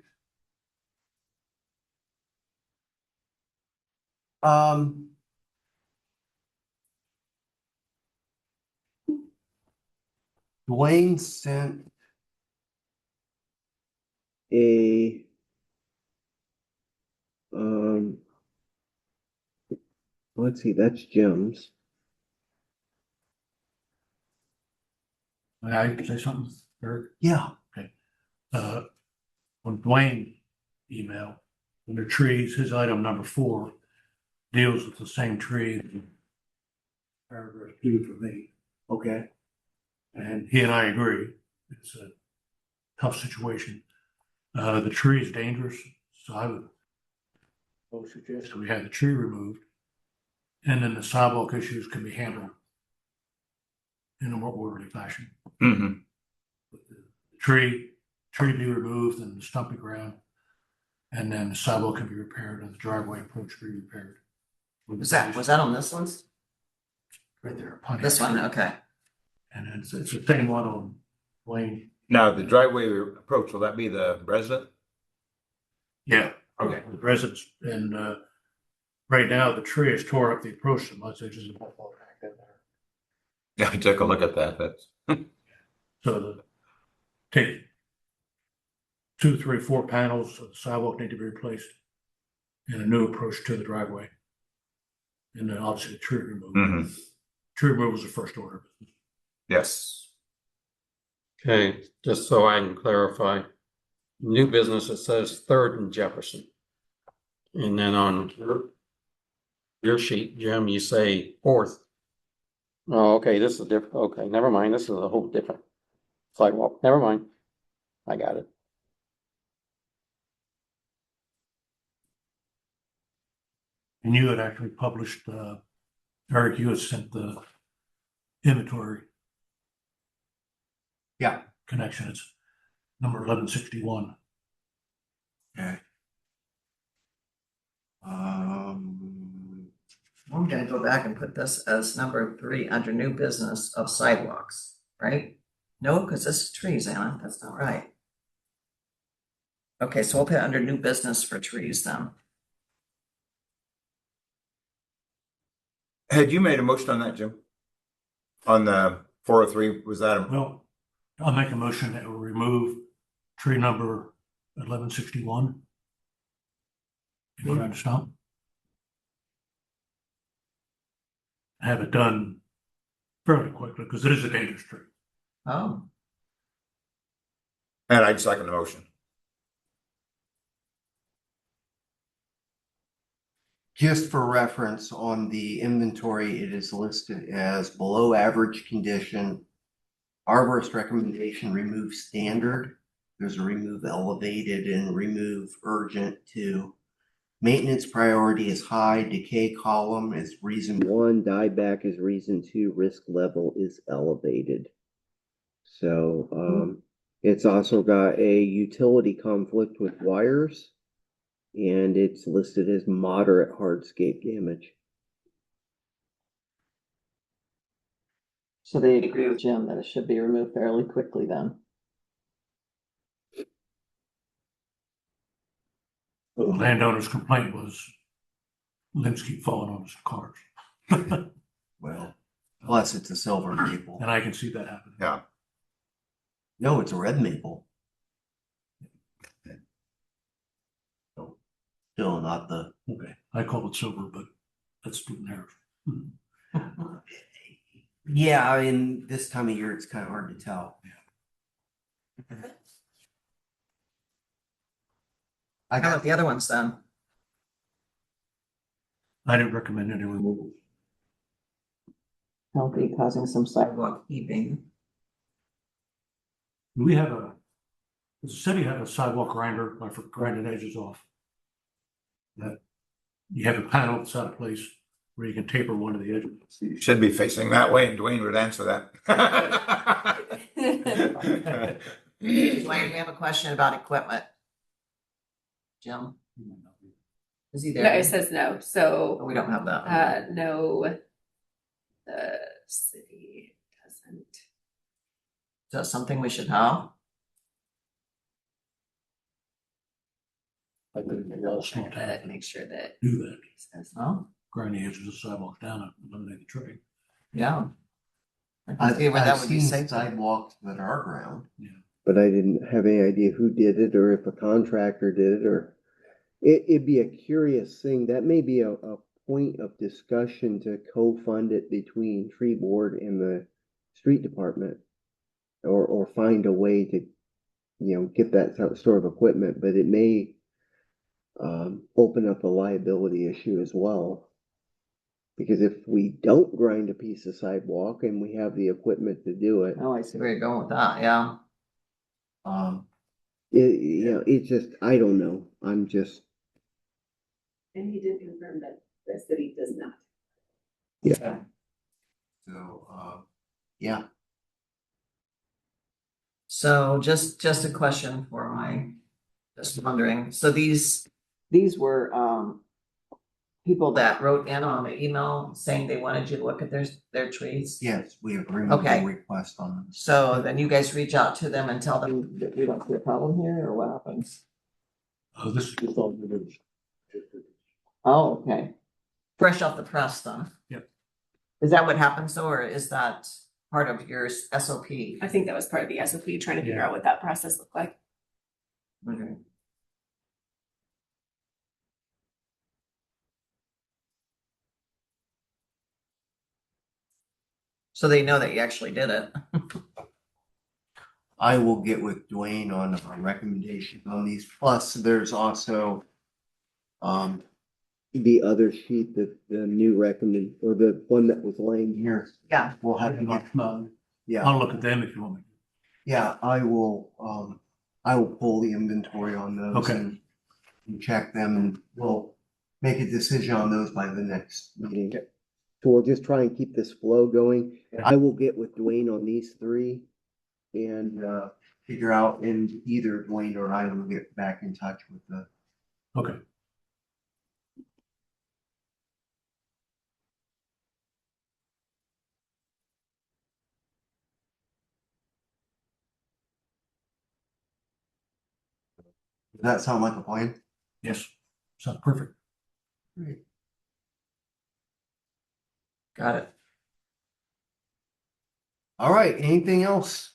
Um. Dwayne sent a let's see, that's Jim's. May I say something, Eric? Yeah. On Dwayne email, under trees, his item number 4 deals with the same tree. Paragraph 2 for me. Okay. And he and I agree. It's a tough situation. The tree is dangerous, so I would suggest we have the tree removed. And then the sidewalk issues can be handled in a more orderly fashion. Mhm. But the tree be removed and the stumpy ground. And then the sidewalk can be repaired and the driveway approach be repaired. Was that on this one? Right there. Pontiac This one, Street. okay. And it's the same one on Wayne. Now, the driveway approach, will that be the resident? Yeah. Okay. The residents and Right now, the tree has tore up the approach so much, there's just a ball back in there. Yeah, I took a look at that. That's, So take 2, 3, 4 panels of the sidewalk need to be replaced and a new approach to the driveway. And then obviously the tree removal. mhm. Tree removal is the first order. of business. Yes. Okay, just so I can clarify, new business, it says Third and Jefferson. And then on your sheet, Jim, you say Fourth. Oh, okay, this is different. Okay, never mind. This is a whole different sidewalk. Never mind. I got it. And you had actually published, Eric, you had sent the inventory. Yeah. Connection, it's number 1161. Okay. I'm gonna go back and put this as number 3 under new business of sidewalks, right? No, because this is trees, Anna, that's not right. Okay, so we'll put it under new business for trees then. Had you made a motion on that, Jim? On the 403, was that a, Well, I'll make a motion that will remove tree number 1161. And grind to stump. Have it done fairly quickly because it is a dangerous tree. Oh, and I'd second the motion. Just for reference, on the inventory, it is listed as below average condition. Arborist recommendation, remove standard. There's a remove elevated and remove urgent too. Maintenance priority is high, decay column is reason 1, dieback is reason 2, risk level is elevated. So it's also got a utility conflict with wires, and it's listed as moderate hardscape damage. so they agree with Jim that it should be removed fairly quickly then. The landowner's complaint was limbs keep falling on his cars. Well, plus it's a silver maple. And I can see that happening. Yeah. No, it's a red maple. So, still not the. Okay, I call it silver, but that's splitting hairs. Yeah, I mean, this time of year, it's kind of hard to tell. I got the other ones then. I didn't recommend any removal. Healthy, causing some sidewalk heaving. We have does the city have a sidewalk grinder, like for grinding edges off? That you have a panel that's out of place where you can taper one of the edges. You should be facing that way, and Dwayne would answer that. Dwayne, we have a question about equipment. Jim? Is he No, there? it says no, Oh, so, we don't have that. no, the city doesn't. Is that something we should have? I think a lot of small towns But make sure that do that, it says No? grind the edges of the sidewalk down and eliminate the tripping. Yeah. I can see where that would be safe. sidewalks that are ground. Yeah. But I didn't have any idea who did it or if a contractor did it, or it'd be a curious thing. That may be a point of discussion to co-fund it between tree board and the street department. Or find a way to, get that sort of equipment, but it may open up a liability issue as well. Because if we don't grind a piece of sidewalk and we have the equipment to do it, Oh, I see where you're going with that, yeah. it's just, I don't know. I'm just, And he did confirm that the city does not. yeah. So, yeah. So just a question for just wondering, so these were, people that wrote in on the email saying they wanted you to look at their trees? Yes, we have removed Okay. the request on them. So then you guys reach out to them and tell them that we don't see a problem here, or what happens? This is just all new news. Oh, okay. fresh off the press then. Yep. Is that what happens though, or is that part of your SOP? I think that was part of the SOP, trying to figure Yeah. out what that process looked like. Okay. So they know that you actually did it. I will get with Dwayne on a recommendation on these. Plus, there's also the other sheet, the new recommend, or the one that was laying here. Yeah. We'll have to get, yeah, I'll look at them if you want me. yeah, I will pull the inventory on those Okay. and check them, and we'll make a decision on those by the next meeting. So we'll just try and keep this flow going. I will get with Dwayne on these three and figure out, and either Dwayne or I will get back in touch with the. Okay. Does that sound like a plan? Yes. Sounds perfect. Great. Got it. All right, anything else?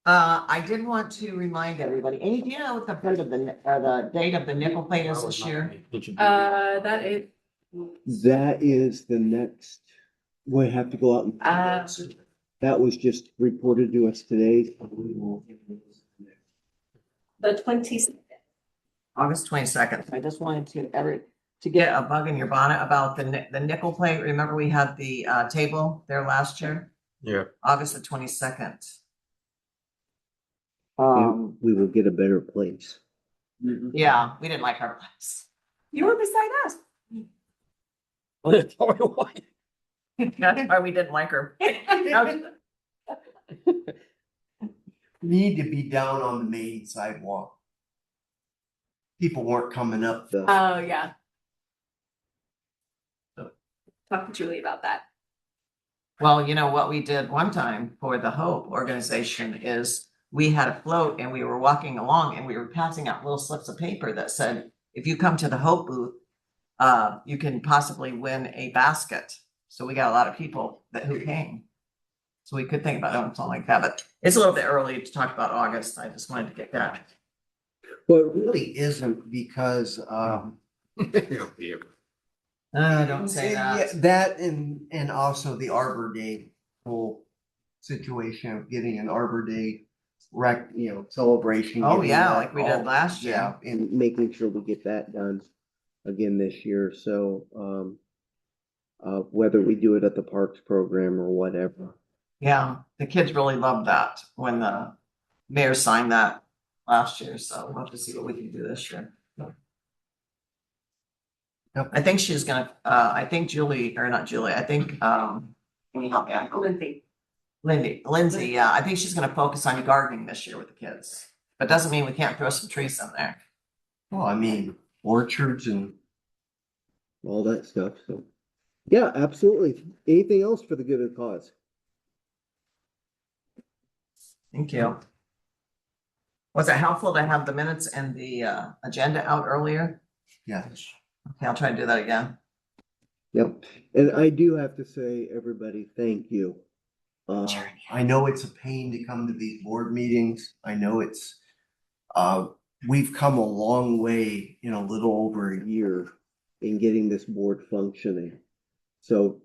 I did want to remind everybody, do you know what the date of the nickel plate is this year? That is, That is the next, we have to go out and. That was just reported to us today. the 22nd. August 22nd. I just wanted to get a bug in your bonnet about the nickel plate. Remember we had the table there last year? Yeah. August the 22nd. We will get a better place. Yeah, we didn't like our place. You were beside us. That's why we didn't like her. Need to be down on the main sidewalk. People weren't coming up the. Oh, yeah. Talk to Julie about that. Well, you know what we did one time for the Hope organization is we had a float and we were walking along and we were passing out little slips of paper that said, if you come to the Hope booth, you can possibly win a basket. So we got a lot of people who came. So we could think about doing something like that, but it's a little bit early to talk about August. I just wanted to get that. Well, it really isn't because, Don't say yeah, that. that and also the Arbor Day whole situation of getting an Arbor Day celebration. Oh, getting yeah, that like we did all- last year. Yeah, and making sure we get that done again this year. So, whether we do it at the Parks program or whatever. Yeah, the kids really loved that when the mayor signed that last year, so we'll have to see what we can do this year. Yep. I think she's gonna, I think Julie, or not Julie, I think, can you help me out? Lindsay, yeah, I think she's gonna focus on gardening this year with the kids, but doesn't mean we can't throw some trees in there. Well, I mean, orchards and all that stuff, so. Yeah, absolutely. Anything else for the good of the cause? Thank you. Was it helpful to have the minutes and the agenda out earlier? Yes. Okay, I'll try to do that again. Yep, and I do have to say, everybody, thank you. I know it's a pain to come to these board meetings. I know it's, we've come a long way in a little over a year in getting this board functioning. So,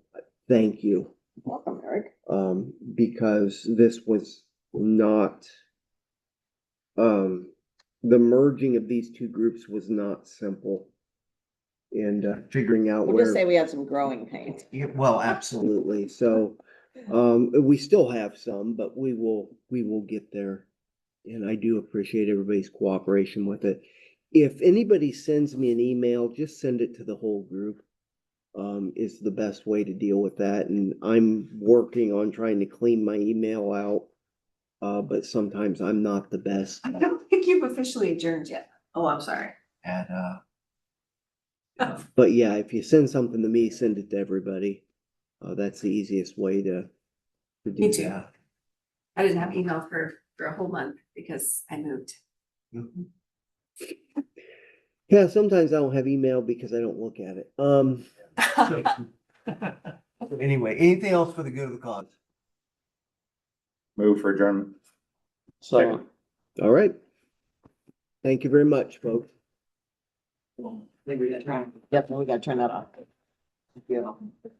thank you. Welcome, Eric. Because this was not, the merging of these two groups was not simple. And figuring out We'll where. just say we had some growing pains. Yeah, well, absolutely. So, we still have some, but we will get there. And I do appreciate everybody's cooperation with it. If anybody sends me an email, just send it to the whole group. Is the best way to deal with that. And I'm working on trying to clean my email out. But sometimes I'm not the best I don't think you've officially adjourned yet. Oh, I'm sorry. at, but yeah, if you send something to me, send it to everybody. That's the easiest way to do Me too. that. I didn't have email for a whole month because I moved. Yeah, sometimes I don't have email because I don't look at it. Anyway, anything else for the good of the cause? Move for adjournment. Second. All right. Thank you very much, folks. Maybe we gotta turn that off. Yeah.